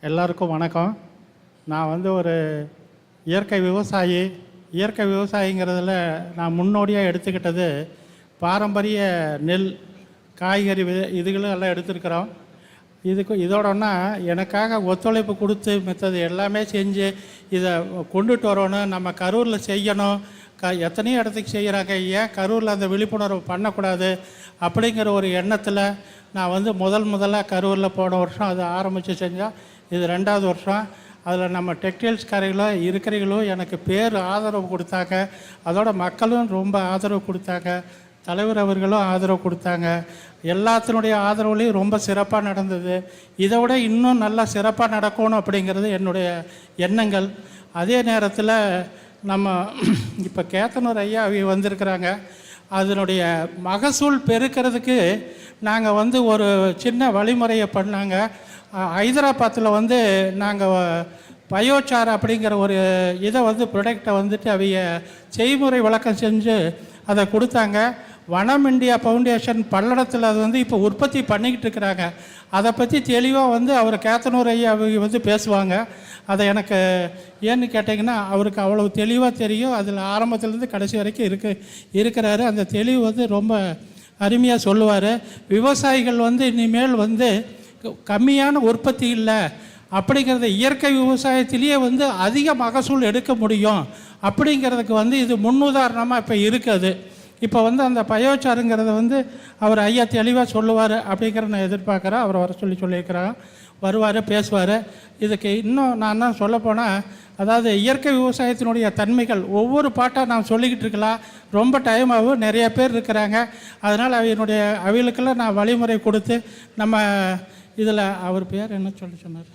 எல்லாருக்கும் வணக்கம். நான் வந்து ஒரு இயற்கை விவசாயி. இயற்கை விவசாயிங்கிறதுல நான் முன்னோடியாக எடுத்துக்கிட்டது பாரம்பரிய நெல், காய்கறி இதுகளும் எல்லாம் எடுத்துருக்குறோம். இதோடனா எனக்காக ஒத்துழைப்பு கொடுத்து மித்தது எல்லாமே செஞ்சு இதை கொண்டுட்டு வரணும். நம்ம கரூரில் செய்யணும். எத்தனையோ இடத்துக்கு செய்கிறாங்க, ஏன் கரூரில் அந்த விழிப்புணர்வு பண்ணக்கூடாது அப்படிங்கிற ஒரு எண்ணத்தில் நான் வந்து முதலாக கரூரில் போன வருஷம் அது ஆரம்பித்து செஞ்சால் இது 2வது வருஷம். அதில் நம்ம டெக்ஸ்டைல்ஸ் கரைகளும் இருக்கிறவங்களும் எனக்கு ஆதரவு கொடுத்தாங்க. அதோட மக்களும் ரொம்ப ஆதரவு கொடுத்தாங்க. தலைவர் அவர்களும் ஆதரவு கொடுத்தாங்க. எல்லாத்தினுடைய ஆதரவுலேயும் ரொம்ப சிறப்பாக நடந்தது. இதை விட இன்னும் நல்லா சிறப்பாக நடக்கணும் அப்படிங்கிறது என்னுடைய எண்ணங்கள். அதே நேரத்தில் நம்ம இப்போ கேத்தனூர் ஐயா வந்திருக்கிறாங்க. அதனுடைய மகசூல் பெருக்கிறதுக்கு நாங்கள் வந்து ஒரு சின்ன வழிமுறையை பண்ணாங்க. ஹைதராபாத்தில் வந்து நாங்கள் பயோசார் அப்படிங்கிற ஒரு இதை வந்து ப்ரொடக்டை வந்துட்டு அவங்க செய்முறை விளக்கம் செஞ்சு அதை கொடுத்தாங்க. வனம் இண்டியா ஃபவுண்டேஷன் பல்லடத்தில் அது வந்து இப்போ உற்பத்தி பண்ணிக்கிட்டு இருக்கிறாங்க. அதை பற்றி தெளிவாக வந்து அவர் கேத்தனூர் ஐயா அவங்க வந்து பேசுவாங்க. அதை எனக்கு ஏன்னு கேட்டிங்கன்னா அவருக்கு அவ்வளோ தெளிவாக தெரியும். அதில் ஆரம்பத்துலேருந்து கடைசி வரைக்கும் இருக்கிறாரு. அந்த தெளிவு வந்து ரொம்ப அருமையாக சொல்லுவார். விவசாயிகள் வந்து இனிமேல் வந்து கம்மியான உற்பத்தி இல்லை அப்படிங்கிறத இயற்கை விவசாயத்திலேயே வந்து அதிக மகசூல் எடுக்க முடியும் அப்படிங்கிறதுக்கு வந்து இது முன்னுதாரணமாக இப்போ இருக்குது. இப்போ வந்து அந்த பயோசாருங்கிறத வந்து அவர் ஐயா தெளிவாக சொல்லுவார் அப்படிங்கிற நான் எதிர்பார்க்குறேன். அவர் வர சொல்லியிருக்கிறாங்க, வருவார், பேசுவார். இதுக்கு இன்னும் நான் என்ன சொல்லப்போனால், அதாவது இயற்கை விவசாயத்தினுடைய தன்மைகள் ஒவ்வொரு பாட்டாக நான் சொல்லிக்கிட்டு இருக்கலாம். ரொம்ப டைம் ஆகும், நிறைய பேர் இருக்கிறாங்க. அதனால் அவங்களுக்கெல்லாம் நான் வழிமுறை கொடுத்து நம்ம இதில் அவர் பேர் என்ன சொன்னார்,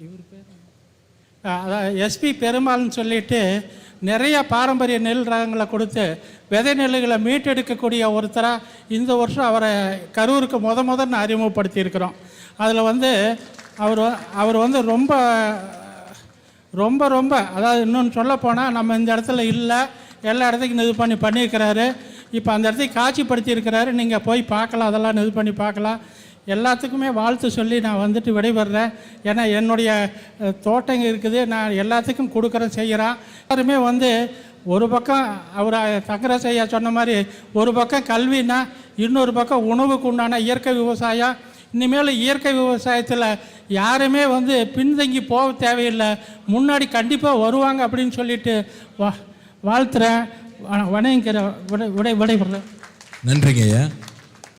இவர் பேர் அதான் எஸ்பி பெருமாள்னு சொல்லிட்டு நிறைய பாரம்பரிய நெல் ரகங்களை கொடுத்து விதை நெல்லுகளை மீட்டெடுக்கக்கூடிய ஒருத்தராக இந்த வருஷம் அவரை கரூருக்கு முதன்னு அறிமுகப்படுத்தியிருக்கிறோம். அதில் வந்து அவர் வந்து ரொம்ப ரொம்ப ரொம்ப அதாவது இன்னொன்று சொல்லப்போனால் நம்ம இந்த இடத்துல இல்லை, எல்லா இடத்துக்கும் இது பண்ணியிருக்கிறாரு. இப்போ அந்த இடத்துக்கு காட்சிப்படுத்தியிருக்கிறாரு. நீங்கள் போய் பார்க்கலாம், அதெல்லாம் இது பண்ணி பார்க்கலாம். எல்லாத்துக்குமே வாழ்த்து சொல்லி நான் வந்துட்டு விடைபெறேன். ஏன்னா என்னுடைய தோட்டங்க இருக்குது, நான் எல்லாத்துக்கும் கொடுக்குறேன், செய்கிறேன். எல்லாருமே வந்து ஒரு பக்கம் அவர் தங்கராஜ் ஐயா சொன்ன மாதிரி ஒரு பக்கம் கல்வினா, இன்னொரு பக்கம் உணவுக்கு உண்டான இயற்கை விவசாயம். இனிமேல் இயற்கை விவசாயத்தில் யாருமே வந்து பின்தங்கி போக தேவையில்லை, முன்னாடி கண்டிப்பாக வருவாங்க அப்படின்னு சொல்லிட்டு வாழ்த்துறேன். விடைபெறேன். நன்றிங்க ஐயா.